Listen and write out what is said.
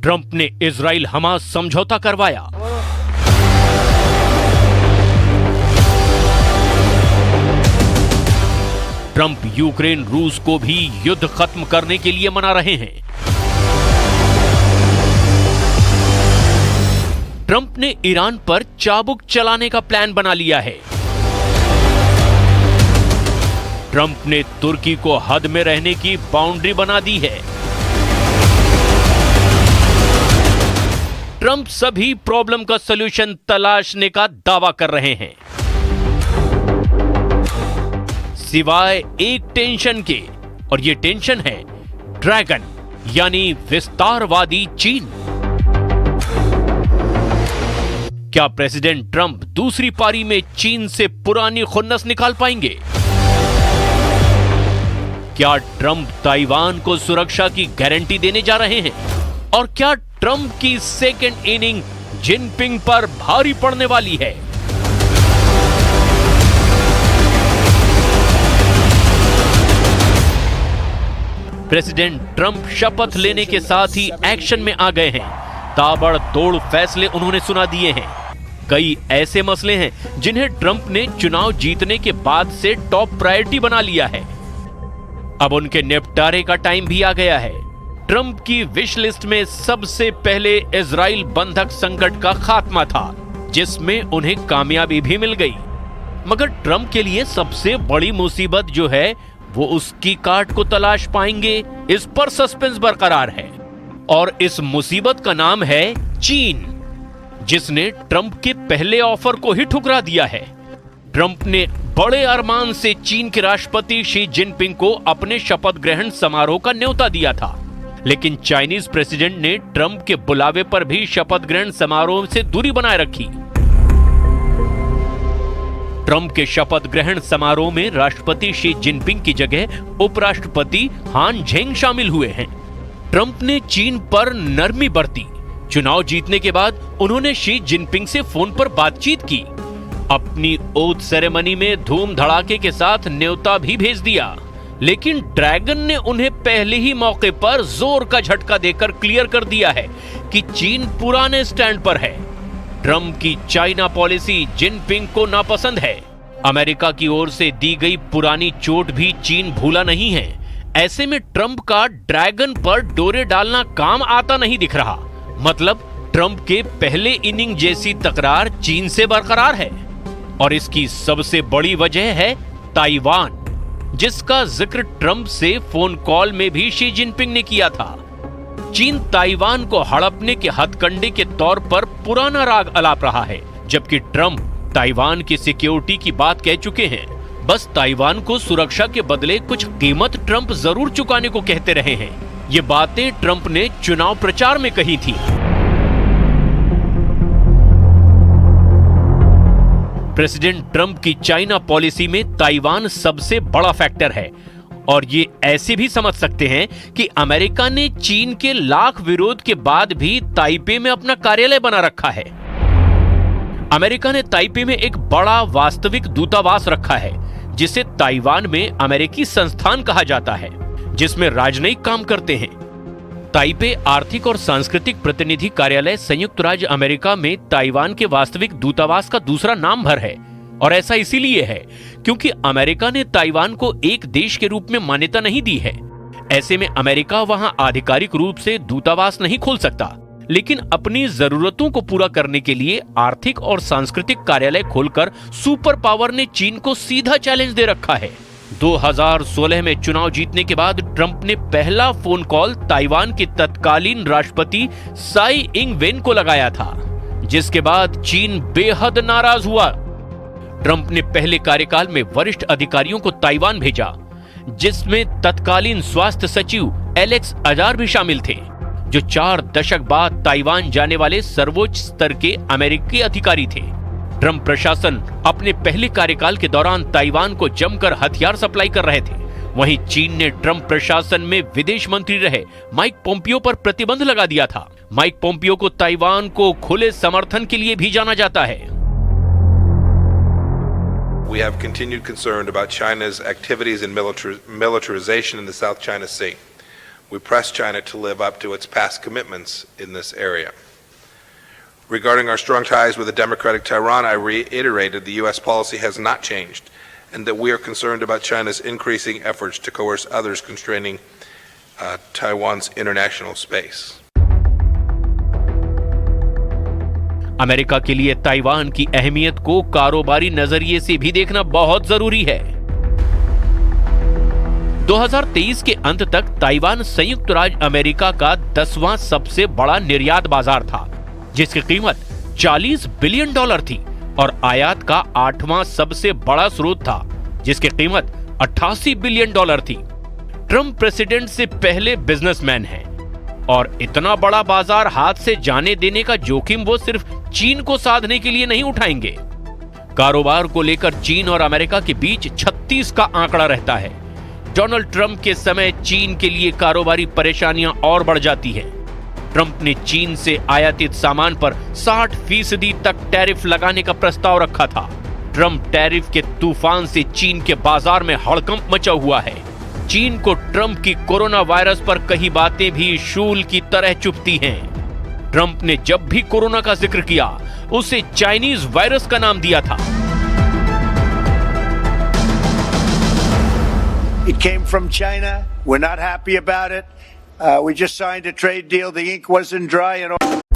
Trump ने Israel Hamas समझौता करवाया। ट्रंप यूक्रेन रूस को भी युद्ध खत्म करने के लिए मना रहे हैं। ट्रंप ने ईरान पर चाबुक चलाने का प्लान बना लिया है। ट्रंप ने तुर्की को हद में रहने की बाउंड्री बना दी है। ट्रंप सभी प्रॉब्लम का सॉल्यूशन तलाशने का दावा कर रहे हैं, सिवाय एक टेंशन के, और ये टेंशन है ड्रैगन यानी विस्तारवादी चीन। क्या प्रेसिडेंट ट्रंप दूसरी पारी में चीन से पुरानी खुन्नस निकाल पाएंगे? क्या ट्रंप ताइवान को सुरक्षा की गारंटी देने जा रहे हैं? और क्या ट्रंप की सेकेंड इनिंग जिनपिंग पर भारी पड़ने वाली है? प्रेसिडेंट ट्रंप शपथ लेने के साथ ही एक्शन में आ गए हैं। ताबड़तोड़ फैसले उन्होंने सुना दिए हैं। कई ऐसे मसले हैं जिन्हें ट्रंप ने चुनाव जीतने के बाद से टॉप प्रायोरिटी बना लिया है। अब उनके निपटारे का टाइम भी आ गया है। ट्रंप की विश लिस्ट में सबसे पहले इजराइल बंधक संकट का खात्मा था, जिसमें उन्हें कामयाबी भी मिल गई। मगर ट्रंप के लिए सबसे बड़ी मुसीबत जो है वो उसकी काट को तलाश पाएंगे, इस पर सस्पेंस बरकरार है। और इस मुसीबत का नाम है चीन, जिसने ट्रंप के पहले ऑफर को ही ठुकरा दिया है। ट्रंप ने बड़े अरमान से चीन के राष्ट्रपति शी जिनपिंग को अपने शपथ ग्रहण समारोह का न्योता दिया था, लेकिन चाइनीज प्रेसिडेंट ने ट्रंप के बुलावे पर भी शपथ ग्रहण समारोह से दूरी बनाए रखी। ट्रंप के शपथ ग्रहण समारोह में राष्ट्रपति शी जिनपिंग की जगह उपराष्ट्रपति हान झेंग शामिल हुए हैं। ट्रंप ने चीन पर नरमी बरती। चुनाव जीतने के बाद उन्होंने शी जिनपिंग से फोन पर बातचीत की। अपनी ओथ सेरेमनी में धूम धड़ाके के साथ न्योता भी भेज दिया, लेकिन ड्रैगन ने उन्हें पहले ही मौके पर जोर का झटका देकर क्लियर कर दिया है कि चीन पुराने स्टैंड पर है। ट्रंप की चाइना पॉलिसी जिनपिंग को नापसंद है। अमेरिका की ओर से दी गई पुरानी चोट भी चीन भूला नहीं है। ऐसे में ट्रंप का ड्रैगन पर डोरे डालना काम आता नहीं दिख रहा। मतलब ट्रंप के पहले इनिंग जैसी तकरार चीन से बरकरार है। और इसकी सबसे बड़ी वजह है ताइवान, जिसका जिक्र ट्रंप से फोन कॉल में भी शी जिनपिंग ने किया था। चीन ताइवान को हड़पने के हथकंडे के तौर पर पुराना राग अलाप रहा है, जबकि ट्रंप ताइवान की सिक्योरिटी की बात कह चुके हैं। बस ताइवान को सुरक्षा के बदले कुछ कीमत ट्रंप जरूर चुकाने को कहते रहे हैं। ये बातें ट्रंप ने चुनाव प्रचार में कही थी। प्रेसिडेंट ट्रंप की चाइना पॉलिसी में ताइवान सबसे बड़ा फैक्टर है, और ये ऐसे भी समझ सकते हैं कि अमेरिका ने चीन के लाख विरोध के बाद भी ताइपे में अपना कार्यालय बना रखा है। अमेरिका ने ताइपे में एक बड़ा वास्तविक दूतावास रखा है, जिसे ताइवान में अमेरिकी संस्थान कहा जाता है, जिसमें राजनयिक काम करते हैं। ताइपे आर्थिक और सांस्कृतिक प्रतिनिधि कार्यालय संयुक्त राज्य अमेरिका में ताइवान के वास्तविक दूतावास का दूसरा नाम भर है, और ऐसा इसीलिए है क्योंकि अमेरिका ने ताइवान को एक देश के रूप में मान्यता नहीं दी है। ऐसे में अमेरिका वहां आधिकारिक रूप से दूतावास नहीं खोल सकता, लेकिन अपनी जरूरतों को पूरा करने के लिए आर्थिक और सांस्कृतिक कार्यालय खोलकर सुपर पावर ने चीन को सीधा चैलेंज दे रखा है। 2016 में चुनाव जीतने के बाद ट्रंप ने पहला फोन कॉल ताइवान के तत्कालीन राष्ट्रपति साई इंग वेन को लगाया था, जिसके बाद चीन बेहद नाराज हुआ। ट्रंप ने पहले कार्यकाल में वरिष्ठ अधिकारियों को ताइवान भेजा, जिसमें तत्कालीन स्वास्थ्य सचिव एलेक्स अजार भी शामिल थे, जो 4 दशक बाद ताइवान जाने वाले सर्वोच्च स्तर के अमेरिकी अधिकारी थे। ट्रंप प्रशासन अपने पहले कार्यकाल के दौरान ताइवान को जमकर हथियार सप्लाई कर रहे थे। वहीं चीन ने ट्रंप प्रशासन में विदेश मंत्री रहे माइक पोम्पियो पर प्रतिबंध लगा दिया था। माइक पोम्पियो को ताइवान को खुले समर्थन के लिए भी जाना जाता है। We have continued concern about China's activities in militarization in the South China Sea. We press China to live up to its past commitments in this area. Regarding our strong ties with the democratic Taiwan, I reiterated the U.S. policy has not changed and that we are concerned about China's increasing efforts to coerce others, constraining Taiwan's international space. America के लिए Taiwan की अहमियत को कारोबारी नजरिए से भी देखना बहुत जरूरी है। 2023 के अंत तक ताइवान संयुक्त राज्य अमेरिका का 10वां सबसे बड़ा निर्यात बाजार था, जिसकी कीमत $40 बिलियन थी और आयात का 8वां सबसे बड़ा स्रोत था, जिसकी कीमत $88 बिलियन थी। ट्रंप प्रेसिडेंट से पहले बिजनेसमैन हैं और इतना बड़ा बाजार हाथ से जाने देने का जोखिम वो सिर्फ चीन को साधने के लिए नहीं उठाएंगे। कारोबार को लेकर चीन और अमेरिका के बीच 36 का आंकड़ा रहता है। डोनाल्ड ट्रंप के समय चीन के लिए कारोबारी परेशानियां और बढ़ जाती हैं। ट्रंप ने चीन से आयातित सामान पर 60% तक टैरिफ लगाने का प्रस्ताव रखा था। ट्रंप टैरिफ के तूफान से चीन के बाजार में हड़कंप मचा हुआ है। चीन को ट्रंप की कोरोना वायरस पर कही बातें भी शूल की तरह चुभती हैं। ट्रंप ने जब भी कोरोना का जिक्र किया, उसे चाइनीज वायरस का नाम दिया था। It came from China. We're not happy about it. We just signed a trade deal. The ink wasn't dry and all.